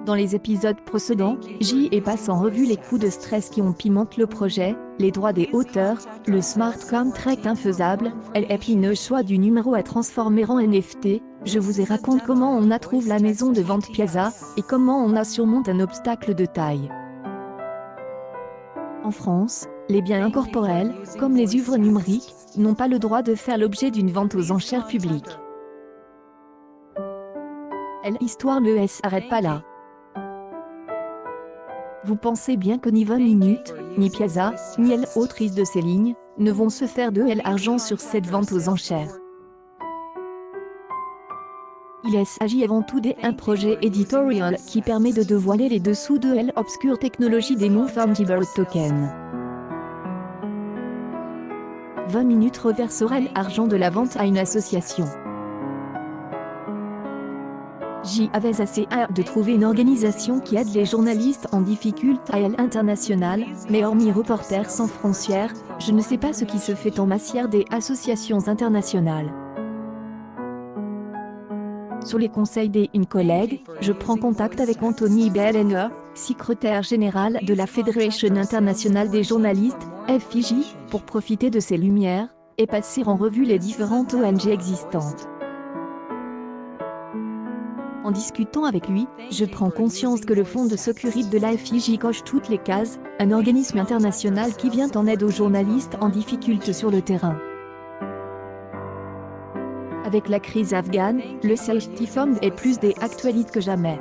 Dans les épisodes précédents, J passe en revue les coups de stress qui ont pimenté le projet, les droits des auteurs, le smart contract infaisable, le choix du numéro à transformer en NFT. Je vous ai raconté comment on approuve la maison de vente Piazza, et comment on a surmonté un obstacle de taille. En France, les biens incorporels, comme les œuvres numériques, n'ont pas le droit de faire l'objet d'une vente aux enchères publiques. L'histoire ne s'arrête pas là. Vous pensez bien que ni 20 minutes, ni Piazza, ni autrice de ces lignes, ne vont se faire de l'argent sur cette vente aux enchères. Il s'agit avant tout d'un projet éditorial qui permet de dévoiler les dessous de l'obscure technologie des non-fungible tokens. 20 minutes reversera l'argent de la vente à une association. J avait assez hâte de trouver une organisation qui aide les journalistes en difficulté à l'international, mais hormis Reporters sans frontières, je ne sais pas ce qui se fait en matière des associations internationales. Sur les conseils d'une collègue, je prends contact avec Anthony Bellenger, secrétaire général de la Fédération internationale des journalistes, FIJ, pour profiter de ses lumières, et passer en revue les différentes ONG existantes. En discutant avec lui, je prends conscience que le fonds de sécurité de la FIJ coche toutes les cases, un organisme international qui vient en aide aux journalistes en difficulté sur le terrain. Avec la crise afghane, le Safety Fund est plus d'actualité que jamais.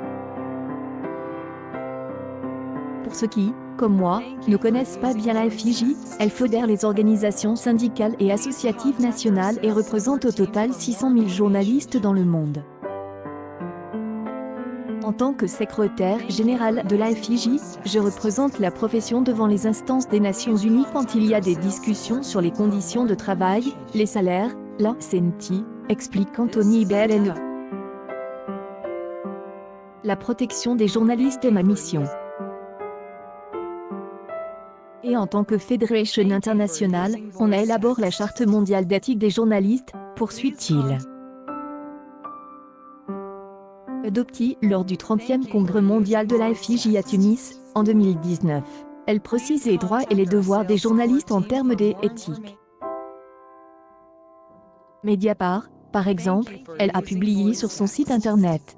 Pour ceux qui, comme moi, ne connaissent pas bien la FIJ, elle fédère les organisations syndicales et associatives nationales et représente au total 600 000 journalistes dans le monde. En tant que secrétaire général de la FIJ, je représente la profession devant les instances des Nations Unies quand il y a des discussions sur les conditions de travail, les salaires, la santé, explique Anthony Bellenger. La protection des journalistes est ma mission. Et en tant que Fédération internationale, on élabore la Charte mondiale d'éthique des journalistes, poursuit-il. Adoptée lors du 30e congrès mondial de la FIJ à Tunis, en 2019. Elle précise les droits et les devoirs des journalistes en termes d'éthique. Mediapart, par exemple, elle a publié sur son site internet.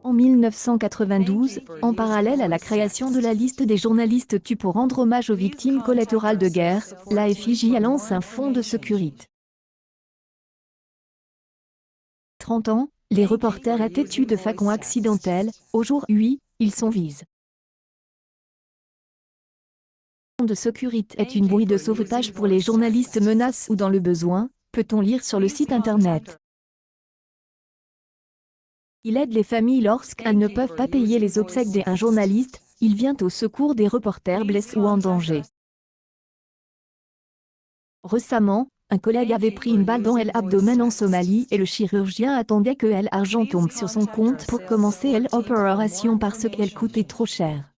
En 1992, en parallèle à la création de la liste des journalistes tués pour rendre hommage aux victimes collatérales de guerre, la FIJ a lancé un fonds de sécurité. 30 ans, les reporters étaient tués de façon accidentelle, aujourd'hui, ils sont visés. Le fonds de sécurité est une bouée de sauvetage pour les journalistes menacés ou dans le besoin, peut-on lire sur le site internet. Il aide les familles lorsqu'elles ne peuvent pas payer les obsèques d'un journaliste, il vient au secours des reporters blessés ou en danger. Récemment, un collègue avait pris une balle dans l'abdomen en Somalie et le chirurgien attendait que l'argent tombe sur son compte pour commencer l'opération parce qu'elle coûtait trop cher.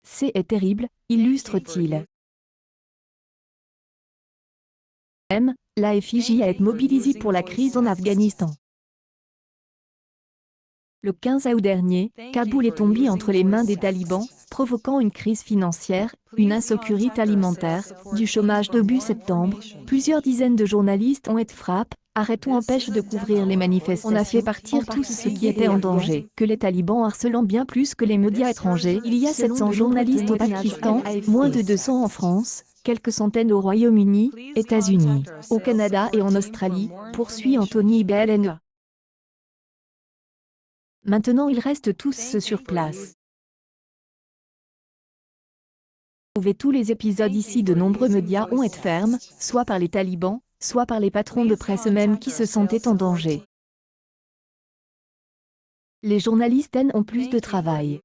C'est terrible, illustre-t-il. La FIJ a été mobilisée pour la crise en Afghanistan. Le 15 août dernier, Kaboul est tombé entre les mains des talibans, provoquant une crise financière, une insécurité alimentaire, du chômage début septembre. Plusieurs dizaines de journalistes ont été frappés. Arrêtons empêche de couvrir les manifestations. On a fait partir tous ceux qui étaient en danger. Que les talibans harcelant bien plus que les médias étrangers. Il y a 700 journalistes au Pakistan, moins de 200 en France, quelques centaines au Royaume-Uni, États-Unis, au Canada et en Australie, poursuit Anthony Bellenger. Maintenant ils restent tous sur place. Trouvez tous les épisodes ici. De nombreux médias ont été fermés, soit par les talibans, soit par les patrons de presse eux-mêmes qui se sentaient en danger. Les journalistes ont plus de travail.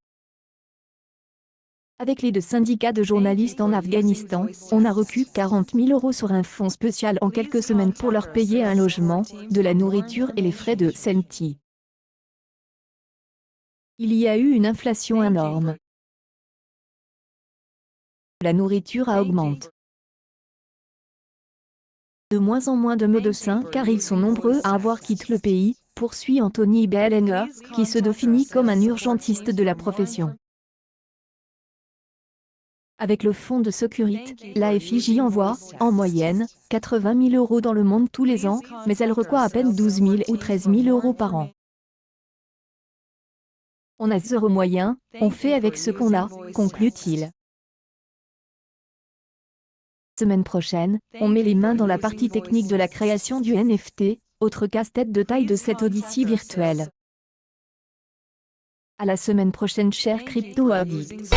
Avec les deux syndicats de journalistes en Afghanistan, on a reçu 40 000 € sur un fonds spécial en quelques semaines pour leur payer un logement, de la nourriture et les frais de santé. Il y a eu une inflation énorme. La nourriture a augmenté. De moins en moins de médecins car ils sont nombreux à avoir quitté le pays, poursuit Anthony Behellinger, qui se définit comme un urgentiste de la profession. Avec le fonds de Securite, la FIJ envoie, en moyenne, 80 000 € dans le monde tous les ans, mais elle reçoit à peine 12 000 ou 13 000 € par an. On a zéro moyen, on fait avec ce qu'on a, conclut-il. Semaine prochaine, on met les mains dans la partie technique de la création du NFT, autre casse-tête de taille de cette odyssée virtuelle. À la semaine prochaine, chers crypto-addicts.